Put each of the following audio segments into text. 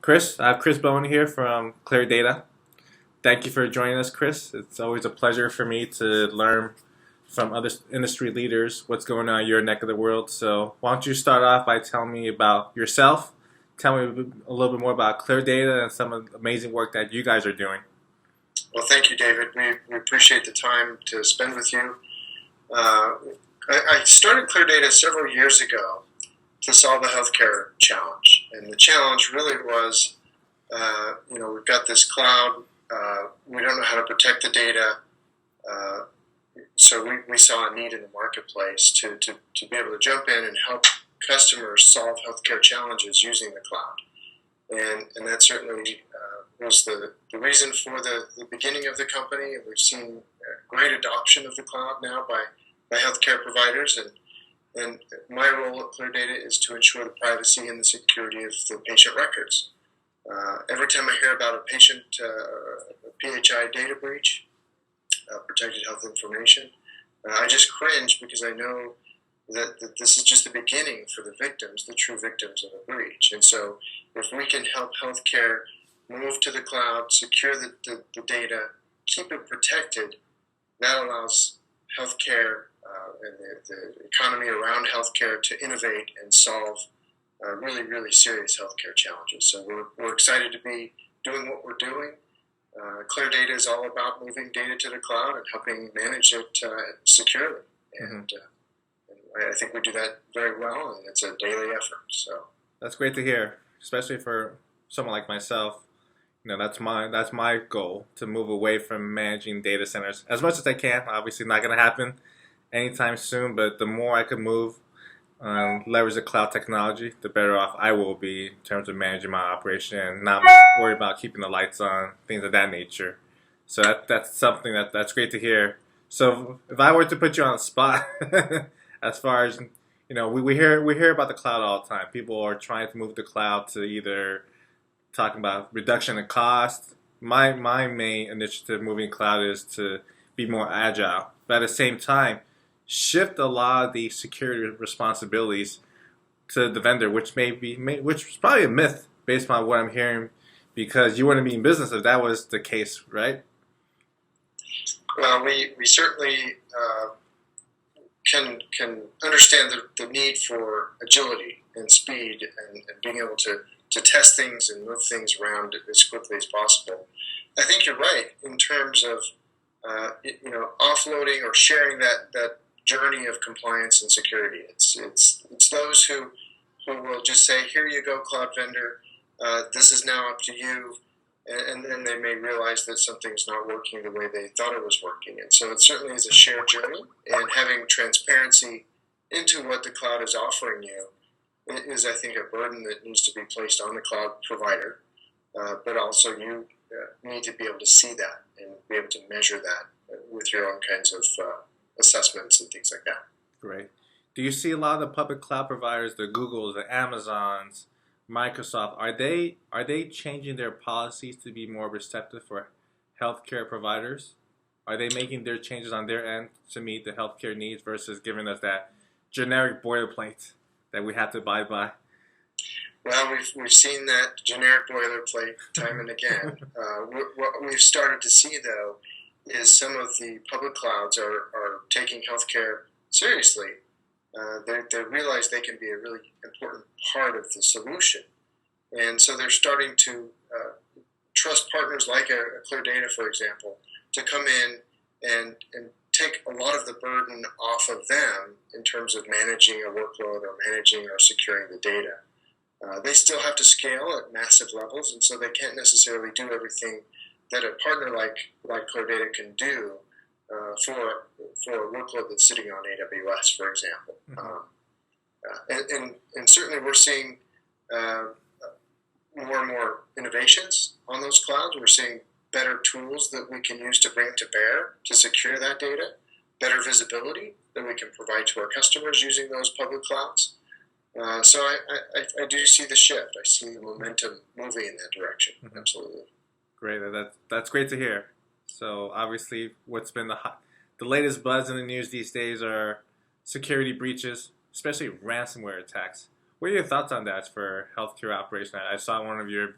Chris. I have Chris Bowen here from Clear Data. Thank you for joining us, Chris. It's always a pleasure for me to learn from other industry leaders what's going on in your neck of the world. So why don't you start off by telling me about yourself, tell me a little bit more about Clear Data and some of the amazing work that you guys are doing. Well, thank you, David. We appreciate the time to spend with you. I started Clear Data several years ago to solve a healthcare challenge. And the challenge really was, we've got this cloud. We don't know how to protect the data. So we saw a need in the marketplace to be able to jump in and help customers solve healthcare challenges using the cloud. And that certainly was the reason for the beginning of the company. And we've seen great adoption of the cloud now by healthcare providers. And my role at Clear Data is to ensure the privacy and the security of the patient records. Every time I hear about a patient PHI data breach, protected health information, I just cringe because I know that this is just the beginning for the victims, the true victims of a breach. And so if we can help healthcare move to the cloud, secure the data, keep it protected, that allows healthcare and the economy around healthcare to innovate and solve really, really serious healthcare challenges. So we're excited to be doing what we're doing. Clear Data is all about moving data to the cloud and helping manage it securely. And I think we do that very well, and it's a daily effort. So That's great to hear, especially for someone like myself. That's my goal, to move away from managing data centers as much as I can. Obviously, not going to happen anytime soon, but the more I can move, leverage the cloud technology, the better off I will be in terms of managing my operation and not worry about keeping the lights on, things of that nature. So that's something that's great to hear. So if I were to put you on the spot, as far as we hear about the cloud all the time. People are trying to move the cloud to either talking about reduction in cost. My main initiative moving cloud is to be more agile, but at the same time, shift a lot of the security responsibilities to the vendor, which is probably a myth based on what I'm hearing, because you wouldn't be in business if that was the case, right? Well, we certainly can understand the need for agility and speed and being able to test things and move things around as quickly as possible. I think you're right in terms of offloading or sharing that journey of compliance and security. It's those who will just say, here you go, cloud vendor, this is now up to you, and then they may realize that something's not working the way they thought it was working. And so it certainly is a shared journey, and having transparency into what the cloud is offering you is, I think, a burden that needs to be placed on the cloud provider, but also you need to be able to see that and be able to measure that with your own kinds of assessments and things like that. Great. Do you see a lot of the public cloud providers, the Googles, the Amazons, Microsoft, are they changing their policies to be more receptive for healthcare providers? Are they making their changes on their end to meet the healthcare needs versus giving us that generic boilerplate that we have to abide by? Well, we've seen that generic boilerplate time and again. What we've started to see, though, is some of the public clouds are taking healthcare seriously. They realize they can be a really important part of the solution. And so they're starting to trust partners like a Clear Data, for example, to come in and take a lot of the burden off of them in terms of managing a workload or managing or securing the data. They still have to scale at massive levels, and so they can't necessarily do everything that a partner like Clear Data can do for a workload that's sitting on AWS, for example. And certainly we're seeing more and more innovations on those clouds. We're seeing better tools that we can use to bring to bear to secure that data, better visibility that we can provide to our customers using those public clouds. So I do see the shift. I see the momentum moving in that direction. Absolutely. Great. That's great to hear. So obviously what's been the latest buzz in the news these days are security breaches, especially ransomware attacks. What are your thoughts on that for healthcare operations? I saw one of your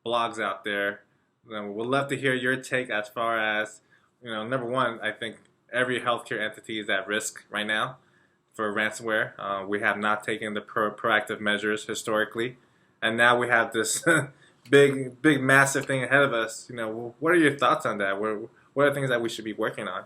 blogs out there. We'd love to hear your take as far as, number one, I think every healthcare entity is at risk right now for ransomware. We have not taken the proactive measures historically, and now we have this big, massive thing ahead of us. What are your thoughts on that? What are things that we should be working on?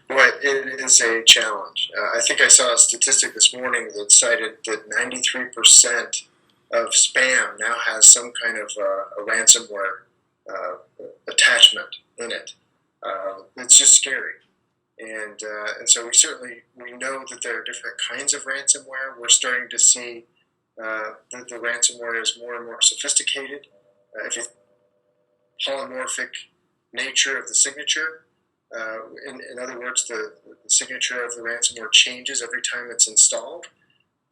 Boy, it is a challenge. I think I saw a statistic this morning that cited that 93% of spam now has some kind of a ransomware attachment in it. It's just scary. And so we know that there are different kinds of ransomware. We're starting to see that the ransomware is more and more sophisticated. If you polymorphic nature of the signature, in other words, the signature of the ransomware changes every time it's installed.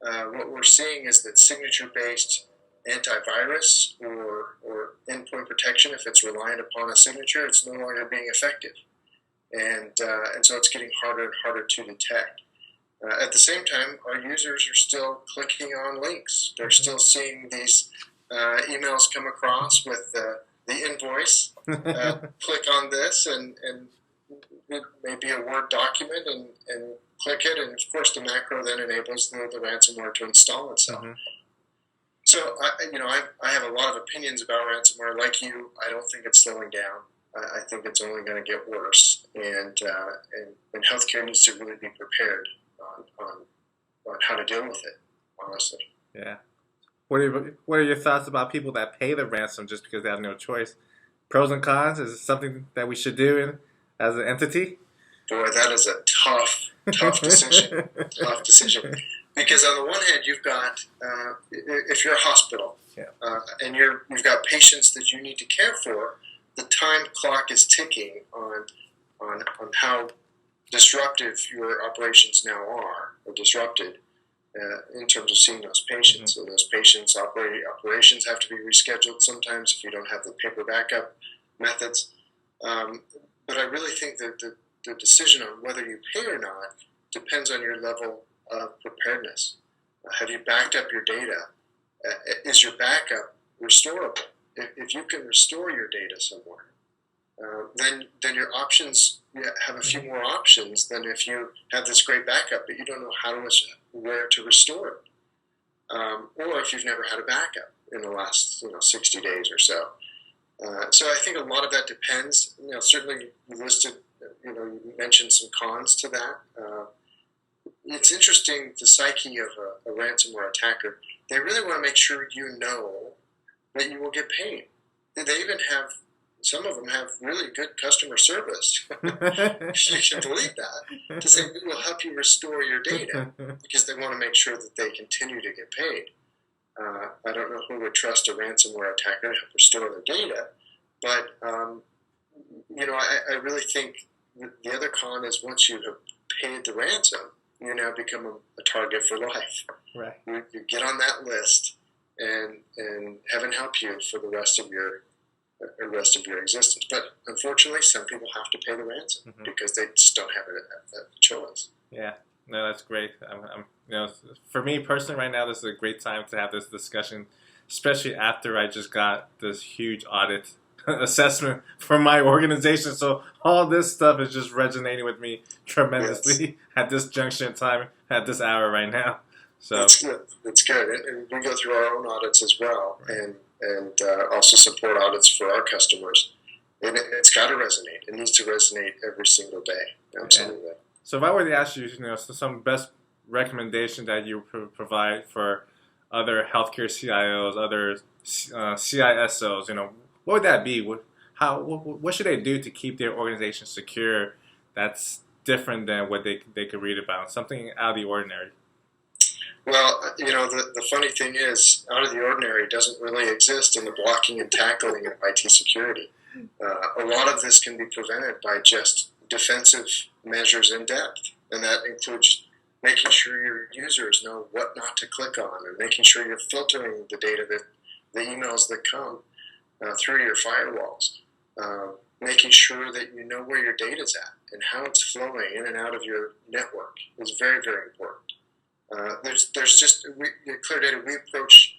What we're seeing is that signature-based antivirus or endpoint protection, if it's reliant upon a signature, it's no longer being effective. And so it's getting harder and harder to detect. At the same time, our users are still clicking on links. They're still seeing these emails come across with the invoice. Click on this, and it may be a Word document, and click it, and of course the macro then enables the ransomware to install itself. Mm-hmm. So I have a lot of opinions about ransomware. Like you, I don't think it's slowing down. I think it's only going to get worse, and healthcare needs to really be prepared on how to deal with it. Honestly. Yeah. What are your thoughts about people that pay the ransom just because they have no choice? Pros and cons. Is it something that we should do as an entity? Boy, that is a tough decision. Tough decision. Because on the one hand, you've got if you're a hospital, yeah. And you've got patients that you need to care for, the time clock is ticking on how disruptive your operations now are, or disrupted in terms of seeing those patients. Mm-hmm. So those patients' operations have to be rescheduled sometimes if you don't have the paper backup methods. But I really think that the decision on whether you pay or not depends on your level of preparedness. Have you backed up your data? Is your backup restorable? If you can restore your data somewhere, then your options have a few more options than if you have this great backup but you don't know where to restore it, or if you've never had a backup in the last 60 days or so. So I think a lot of that depends. Certainly you listed, you mentioned some cons to that. It's interesting, the psyche of a ransomware attacker. They really want to make sure you know that you will get paid. They even have, some of them have really good customer service. You can believe that. To say, we will help you restore your data, because they want to make sure that they continue to get paid. I don't know who would trust a ransomware attacker to help restore their data, but I really think the other con is once you have paid the ransom, you now become a target for life. Right. You get on that list, and heaven help you for the rest of your existence. But unfortunately, some people have to pay the ransom, mm-hmm. because they just don't have a choice. Yeah, no, that's great. For me personally, right now, this is a great time to have this discussion, especially after I just got this huge audit assessment from my organization. So all this stuff is just resonating with me tremendously. Yes. At this junction in time, at this hour right now. So that's good. That's good. And we go through our own audits as well, and also support audits for our customers. And it's got to resonate. It needs to resonate every single day. Absolutely. Yeah. So if I were to ask you, some best recommendation that you provide for other healthcare CIOs, other CISOs, what would that be? What should they do to keep their organization secure? That's different than what they could read about. Something out of the ordinary. Well, the funny thing is, out of the ordinary doesn't really exist in the blocking and tackling of IT security. A lot of this can be prevented by just defensive measures in depth, and that includes making sure your users know what not to click on, and making sure you're filtering the data the emails that come through your firewalls, making sure that you know where your data's at and how it's flowing in and out of your network is very, very important. There's just Clear Data. We approach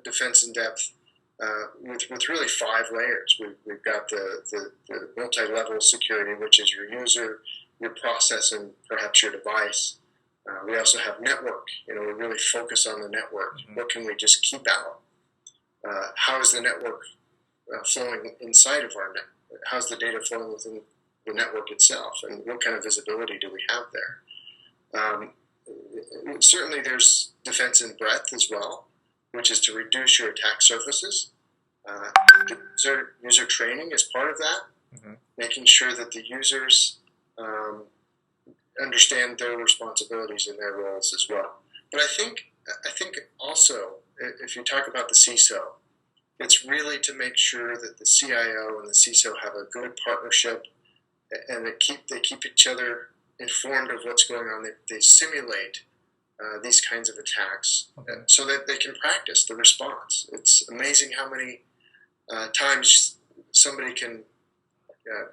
defense in depth with really 5 layers. We've got the multi-level security, which is your user, your process, and perhaps your device. We also have network. We really focus on the network. Mm-hmm. What can we just keep out? How is the network flowing inside of our network? How's the data flowing within the network itself? And what kind of visibility do we have there? Certainly there's defense in breadth as well, which is to reduce your attack surfaces. User training is part of that, mm-hmm. making sure that the users understand their responsibilities and their roles as well. But I think also, if you talk about the CISO, it's really to make sure that the CIO and the CISO have a good partnership, and they keep each other informed of what's going on. They simulate these kinds of attacks, okay. so that they can practice the response. It's amazing how many times somebody can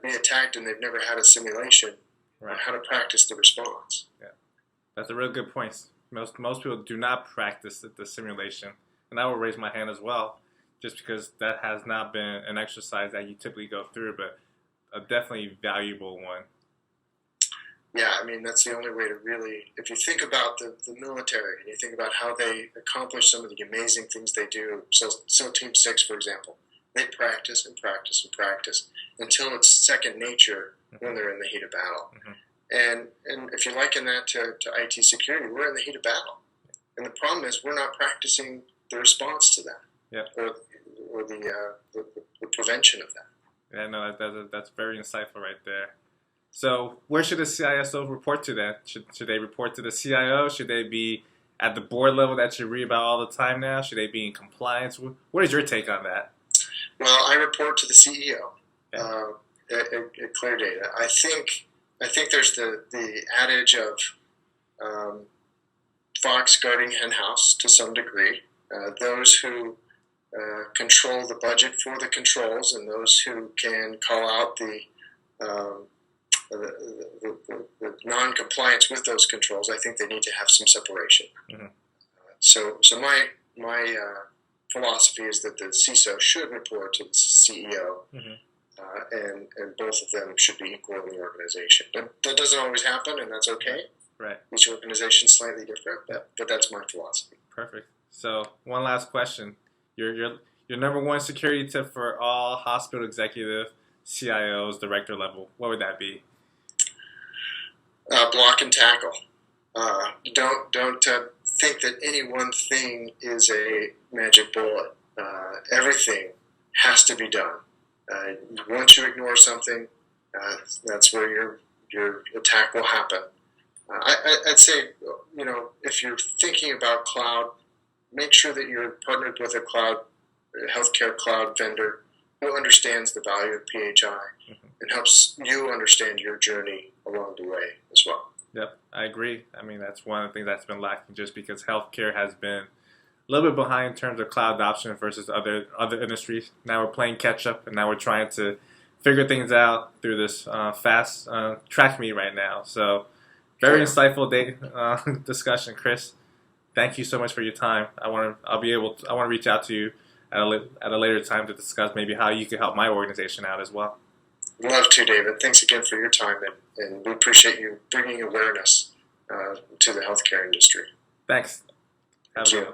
be attacked and they've never had a simulation on how to practice the response. Yeah, that's a real good point. Most people do not practice the simulation, and I will raise my hand as well, just because that has not been an exercise that you typically go through, but a definitely valuable one. Yeah, I mean, that's the only way to really, if you think about the military, and you think about how they accomplish some of the amazing things they do, so Team 6, for example, they practice and practice and practice until it's second nature when they're in the heat of battle. Mm-hmm. And if you liken that to IT security, we're in the heat of battle. And the problem is we're not practicing the response to that, yep. or the prevention of that. Yeah, no, that's very insightful right there. So where should the CISO report to then? Should they report to the CIO? Should they be at the board level that you read about all the time now? Should they be in compliance? What is your take on that? Well, I report to the CEO at ClearData. I think there's the adage of fox guarding henhouse to some degree. Those who control the budget for the controls, and those who can call out the non-compliance with those controls, I think they need to have some separation. Mm-hmm. So my philosophy is that the CISO should report to the CEO, mm-hmm. And both of them should be equal in the organization. But that doesn't always happen, and that's okay. Right. Each organization is slightly different, but that's my philosophy. Perfect. So one last question: your number one security tip for all hospital executive CIOs, director level, what would that be? Block and tackle. Don't think that any one thing is a magic bullet. Everything has to be done. Once you ignore something, that's where your attack will happen. I'd say, if you're thinking about cloud, make sure that you're partnered with a healthcare cloud vendor who understands the value of PHI mm-hmm. and helps you understand your journey along the way as well. Yep, I agree. I mean, that's one of the things that's been lacking, just because healthcare has been a little bit behind in terms of cloud adoption versus other industries. Now we're playing catch up, and now we're trying to figure things out through this fast track meet right now. So, very insightful discussion, Chris. Thank you so much for your time. I want to reach out to you at a later time to discuss maybe how you could help my organization out as well. Love to, David. Thanks again for your time, and we appreciate you bringing awareness to the healthcare industry. Thanks. Have a good one.